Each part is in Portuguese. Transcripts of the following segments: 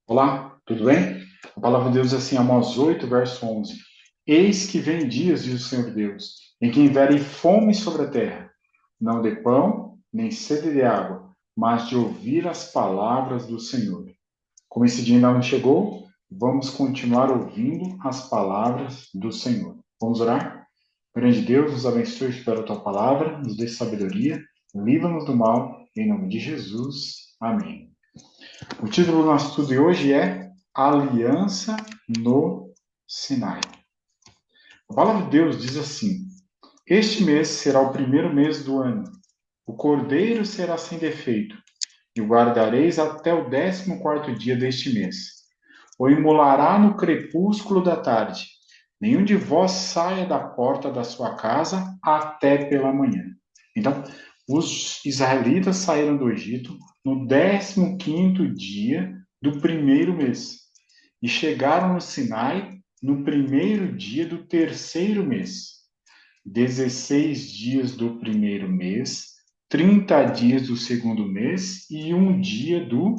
Olá, tudo bem? A palavra de Deus diz assim, Amós 8, verso 11. Eis que vem dias, diz o Senhor Deus, em que enviarei fome sobre a terra, não de pão, nem sede de água, mas de ouvir as palavras do Senhor. Como esse dia ainda não chegou, vamos continuar ouvindo as palavras do Senhor. Vamos orar? Grande Deus, nos abençoe pela tua palavra, nos dê sabedoria, livra-nos do mal, em nome de Jesus. Amém. O título do nosso estudo de hoje é Aliança no Sinai. A palavra de Deus diz assim: Este mês será o primeiro mês do ano. O cordeiro será sem defeito, e o guardareis até o 14º dia deste mês. O imolará no crepúsculo da tarde. Nenhum de vós saia da porta da sua casa até pela manhã. Então, os israelitas saíram do Egito no 15º dia do primeiro mês e chegaram no Sinai no primeiro dia do terceiro mês. 16 dias do primeiro mês, 30 dias do segundo mês e um dia do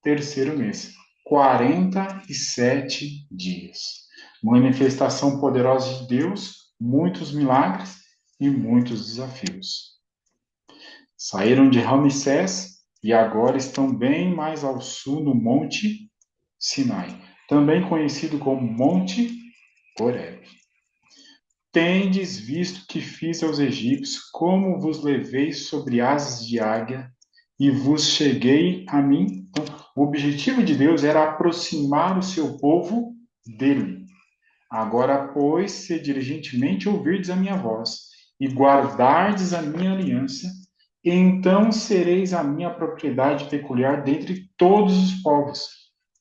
terceiro mês. 47 dias. Manifestação poderosa de Deus, muitos milagres e muitos desafios. Saíram de Ramsés e agora estão bem mais ao sul no Monte Sinai, também conhecido como Monte Horebe. Tendes visto que fiz aos egípcios, como vos levei sobre asas de águia e vos cheguei a mim. Então, o objetivo de Deus era aproximar o seu povo dele. Agora, pois, se diligentemente ouvirdes a minha voz e guardardes a minha aliança, então sereis a minha propriedade peculiar dentre todos os povos.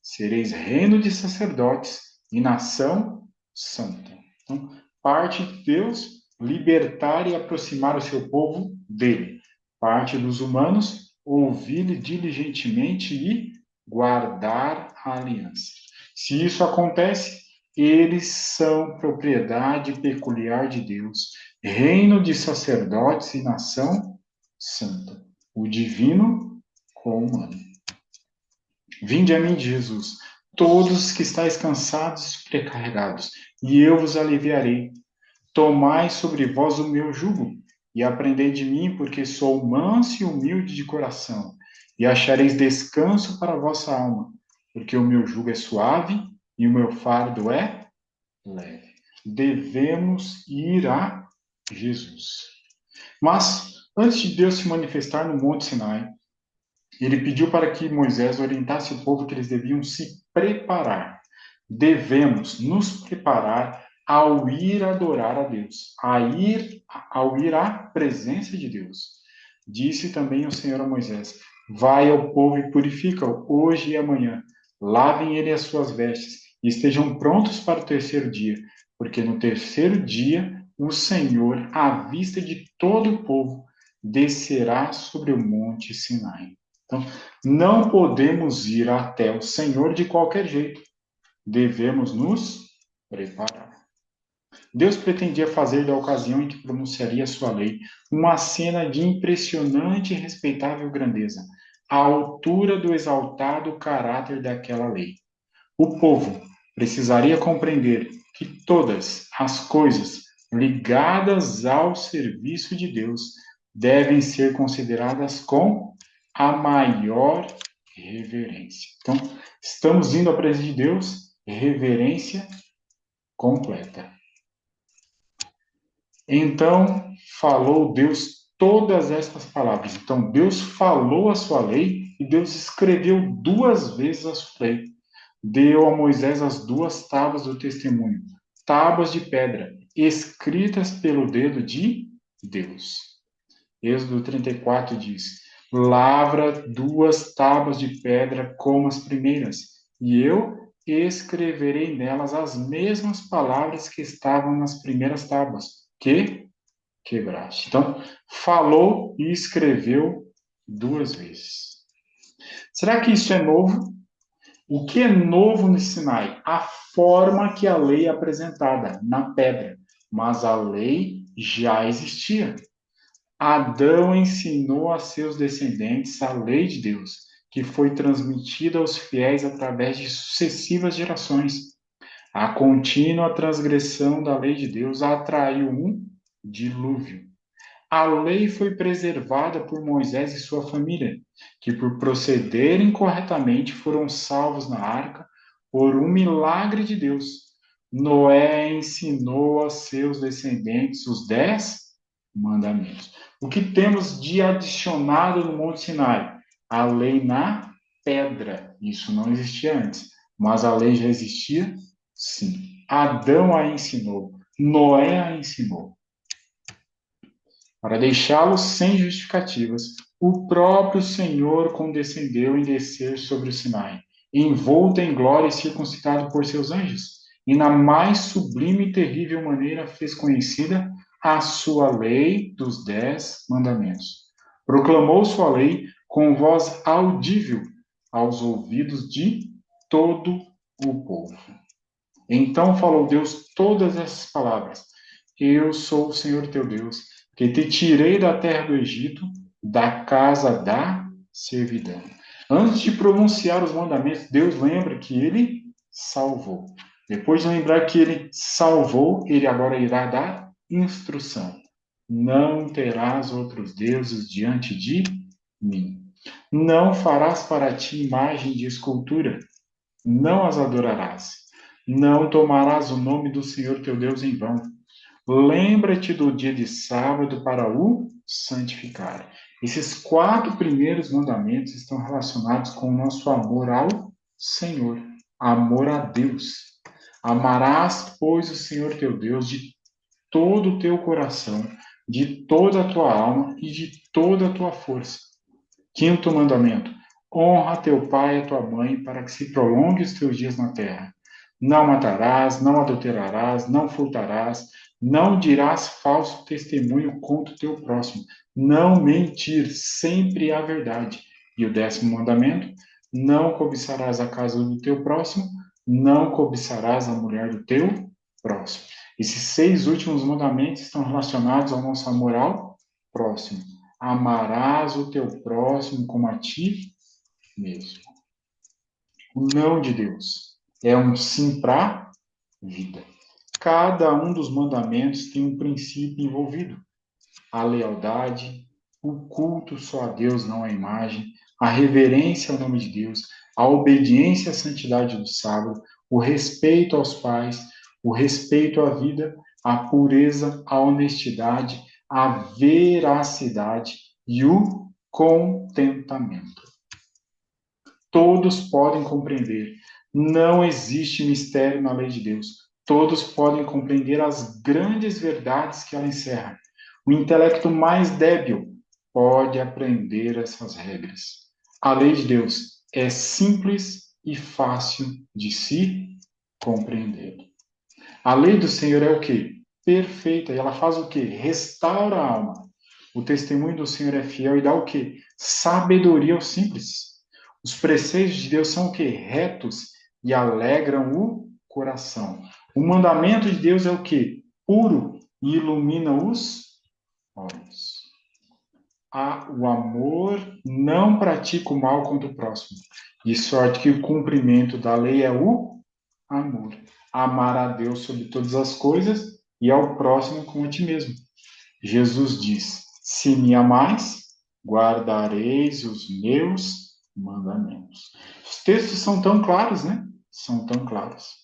Sereis reino de sacerdotes e nação santa. Então, parte de Deus, libertar e aproximar o seu povo dele. Parte dos humanos, ouvir-lhe diligentemente e guardar a aliança. Se isso acontece, eles são propriedade peculiar de Deus, reino de sacerdotes e nação santa, o divino com o humano. Vinde a mim, Jesus, todos que estáis cansados e sobrecarregados, e eu vos aliviarei. Tomai sobre vós o meu jugo, e aprendei de mim, porque sou manso e humilde de coração, e achareis descanso para a vossa alma, porque o meu jugo é suave e o meu fardo é leve. Devemos ir a Jesus. Mas, antes de Deus se manifestar no Monte Sinai, ele pediu para que Moisés orientasse o povo que eles deviam se preparar. Devemos nos preparar ao ir adorar a Deus, ao ir à presença de Deus. Disse também o Senhor a Moisés: Vai ao povo e purifica-o hoje e amanhã. Lavem ele as suas vestes e estejam prontos para o terceiro dia, porque no terceiro dia o Senhor, à vista de todo o povo, descerá sobre o monte Sinai. Então, não podemos ir até o Senhor de qualquer jeito. Devemos nos preparar. Deus pretendia fazer da ocasião em que pronunciaria sua lei uma cena de impressionante e respeitável grandeza, à altura do exaltado caráter daquela lei. O povo precisaria compreender que todas as coisas ligadas ao serviço de Deus devem ser consideradas com a maior reverência. Então, estamos indo à presença de Deus, reverência completa. Então, falou Deus todas estas palavras. Então, Deus falou a sua lei e Deus escreveu duas vezes a sua lei. Deu a Moisés as duas tábuas do testemunho, tábuas de pedra, escritas pelo dedo de Deus. Êxodo 34 diz: Lavra duas tábuas de pedra como as primeiras, e eu escreverei nelas as mesmas palavras que estavam nas primeiras tábuas, que quebraste. Então, falou e escreveu duas vezes. Será que isso é novo? O que é novo no Sinai? A forma que a lei é apresentada, na pedra. Mas a lei já existia. Adão ensinou a seus descendentes a lei de Deus, que foi transmitida aos fiéis através de sucessivas gerações. A contínua transgressão da lei de Deus atraiu um dilúvio. A lei foi preservada por Moisés e sua família, que por procederem corretamente foram salvos na arca por um milagre de Deus. Noé ensinou a seus descendentes os 10 mandamentos. O que temos de adicionado no Monte Sinai? A lei na pedra. Isso não existia antes, mas a lei já existia? Sim. Adão a ensinou, Noé a ensinou. Para deixá-los sem justificativas, o próprio Senhor condescendeu em descer sobre o Sinai, envolto em glória e circuncidado por seus anjos, e na mais sublime e terrível maneira fez conhecida a sua lei dos 10 mandamentos. Proclamou sua lei com voz audível aos ouvidos de todo o povo. Então falou Deus todas essas palavras: Eu sou o Senhor teu Deus, que te tirei da terra do Egito, da casa da servidão. Antes de pronunciar os mandamentos, Deus lembra que ele salvou. Depois de lembrar que ele salvou, ele agora irá dar instrução. Não terás outros deuses diante de mim. Não farás para ti imagem de escultura. Não as adorarás. Não tomarás o nome do Senhor teu Deus em vão. Lembra-te do dia de sábado para o santificar. Esses 4 primeiros mandamentos estão relacionados com o nosso amor ao Senhor, amor a Deus. Amarás, pois, o Senhor teu Deus de todo o teu coração, de toda a tua alma e de toda a tua força. 5º mandamento: honra teu pai e a tua mãe para que se prolongue os teus dias na terra. Não matarás, não adulterarás, não furtarás, não dirás falso testemunho contra o teu próximo. Não mentir, sempre a verdade. E o 10º mandamento: não cobiçarás a casa do teu próximo, não cobiçarás a mulher do teu próximo. Esses 6 últimos mandamentos estão relacionados ao nosso amor ao próximo. Amarás o teu próximo como a ti mesmo. O não de Deus é um sim para a vida. Cada um dos mandamentos tem um princípio envolvido: a lealdade, o culto só a Deus, não à imagem, a reverência ao nome de Deus, a obediência à santidade do sábado, o respeito aos pais, o respeito à vida, a pureza, a honestidade, a veracidade e o contentamento. Todos podem compreender. Não existe mistério na lei de Deus. Todos podem compreender as grandes verdades que ela encerra. O intelecto mais débil pode aprender essas regras. A lei de Deus é simples e fácil de se compreender. A lei do Senhor é o quê? Perfeita. E ela faz o quê? Restaura a alma. O testemunho do Senhor é fiel e dá o quê? Sabedoria aos simples. Os preceitos de Deus são o quê? Retos e alegram o coração. O mandamento de Deus é o quê? Puro e ilumina os olhos. O amor não pratica o mal contra o próximo, de sorte que o cumprimento da lei é o amor. Amar a Deus sobre todas as coisas e ao próximo como a ti mesmo. Jesus diz: se me amais, guardareis os meus mandamentos. Os textos são tão claros, né? São tão claros.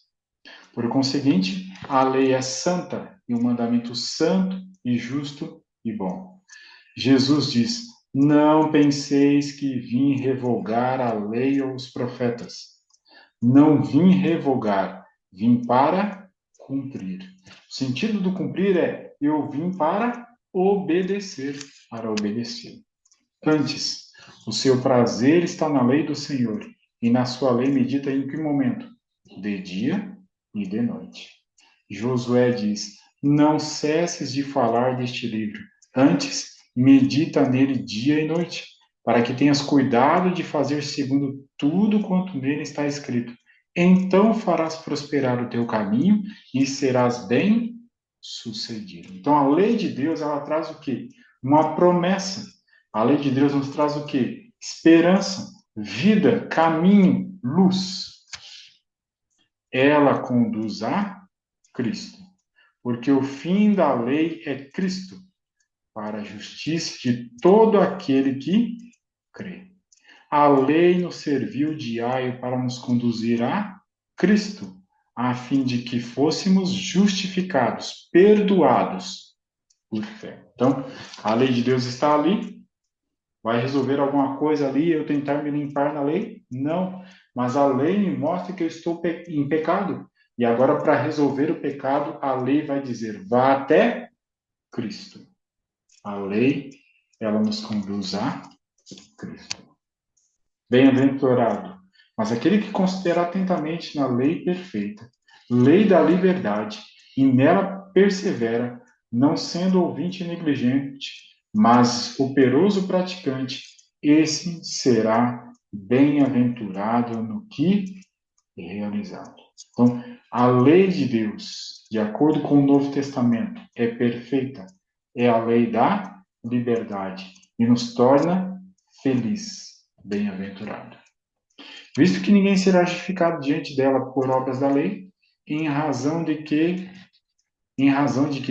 Por conseguinte, a lei é santa e o mandamento santo e justo e bom. Jesus diz: não penseis que vim revogar a lei ou os profetas. Não vim revogar, vim para cumprir. O sentido do cumprir é: eu vim para obedecer, para obedecer. Antes, o seu prazer está na lei do Senhor, e na sua lei medita em que momento? De dia e de noite. Josué diz: não cesses de falar deste livro, antes medita nele dia e noite, para que tenhas cuidado de fazer segundo tudo quanto nele está escrito. Então farás prosperar o teu caminho e serás bem-sucedido. Então a lei de Deus, ela traz o quê? Uma promessa. A lei de Deus nos traz o quê? Esperança. vida, caminho, luz. Ela conduz a Cristo, porque o fim da lei é Cristo, para a justiça de todo aquele que crê. A lei nos serviu de aio para nos conduzir a Cristo, a fim de que fôssemos justificados, perdoados por fé. Então, a lei de Deus está ali. Vai resolver alguma coisa ali eu tentar me limpar na lei? Não. Mas a lei me mostra que eu estou em pecado. E agora, para resolver o pecado, a lei vai dizer: vá até Cristo. A lei, ela nos conduz a Cristo. Bem-aventurado, mas aquele que considera atentamente na lei perfeita, lei da liberdade, e nela persevera, não sendo ouvinte negligente, mas operoso praticante, esse será bem-aventurado no que realizado. Então, a lei de Deus, de acordo com o Novo Testamento, é perfeita, é a lei da liberdade e nos torna feliz, bem-aventurado. Visto que ninguém será justificado diante dela por obras da lei, em razão de que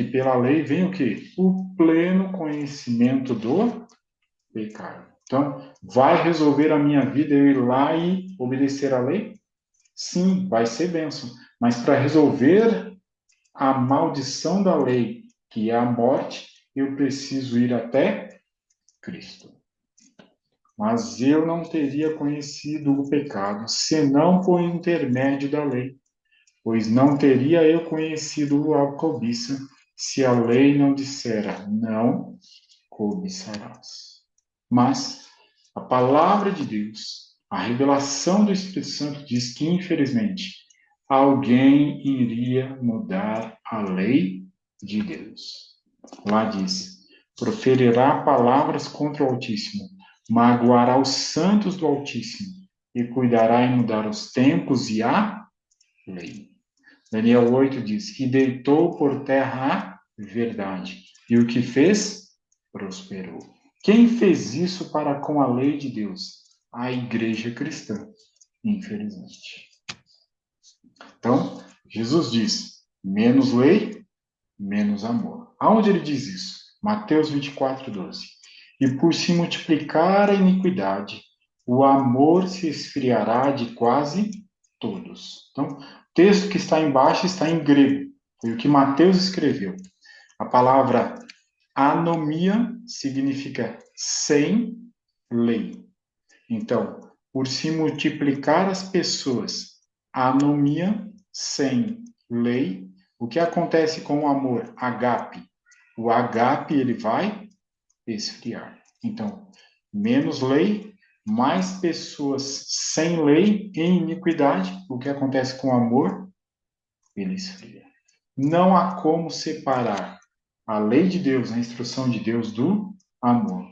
pela lei vem o quê? O pleno conhecimento do pecado. Então, vai resolver a minha vida eu ir lá e obedecer à lei? Sim, vai ser bênção. Mas para resolver a maldição da lei, que é a morte, eu preciso ir até Cristo. Mas eu não teria conhecido o pecado, senão por intermédio da lei, pois não teria eu conhecido a cobiça, se a lei não dissera, não cobiçarás. Mas a palavra de Deus, a revelação do Espírito Santo diz que, infelizmente, alguém iria mudar a lei de Deus. Lá diz: proferirá palavras contra o Altíssimo, magoará os santos do Altíssimo e cuidará em mudar os tempos e a lei. Daniel 8 diz: e deitou por terra a verdade, e o que fez, prosperou. Quem fez isso para com a lei de Deus? A igreja cristã, infelizmente. Então, Jesus diz: menos lei, menos amor. Aonde ele diz isso? Mateus 24, 12. E por se multiplicar a iniquidade, o amor se esfriará de quase todos. Então, o texto que está embaixo está em grego. Foi o que Mateus escreveu. A palavra anomia significa sem lei. Então, por se multiplicar as pessoas, anomia, sem lei, o que acontece com o amor? Agape. O agape, ele vai esfriar. Então, menos lei, mais pessoas sem lei, em iniquidade, o que acontece com o amor? Ele esfria. Não há como separar a lei de Deus, a instrução de Deus, do amor.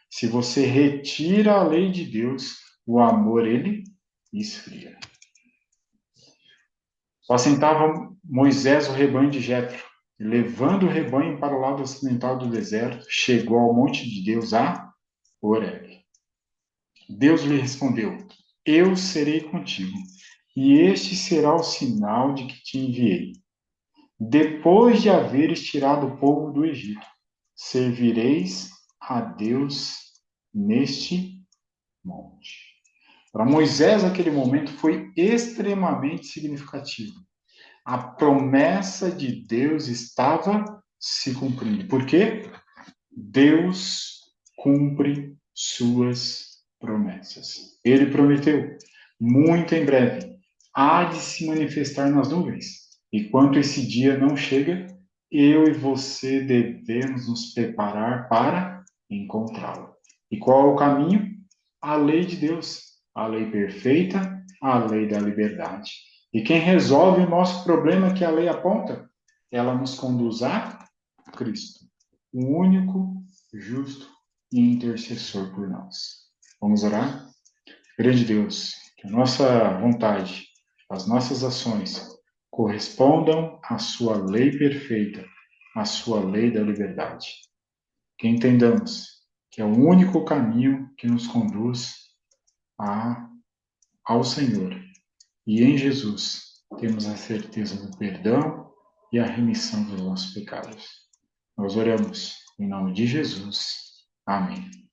Se você retira a lei de Deus, o amor, ele esfria. Apacentava Moisés o rebanho de Jetro. Levando o rebanho para o lado ocidental do deserto, chegou ao monte de Deus, a Horebe. Deus lhe respondeu: eu serei contigo, e este será o sinal de que te enviei. Depois de haveres tirado o povo do Egito, servireis a Deus neste monte. Para Moisés, aquele momento foi extremamente significativo. A promessa de Deus estava se cumprindo. Por quê? Deus cumpre suas promessas. Ele prometeu, muito em breve, há de se manifestar nas nuvens. E quanto esse dia não chega, eu e você devemos nos preparar para encontrá-lo. E qual é o caminho? A lei de Deus, a lei perfeita, a lei da liberdade. E quem resolve o nosso problema que a lei aponta? Ela nos conduz a Cristo, o único, justo e intercessor por nós. Vamos orar? Grande Deus, que a nossa vontade, as nossas ações correspondam à sua lei perfeita, à sua lei da liberdade. Que entendamos que é o único caminho que nos conduz ao Senhor. E em Jesus temos a certeza do perdão e a remissão dos nossos pecados. Nós oramos em nome de Jesus. Amém.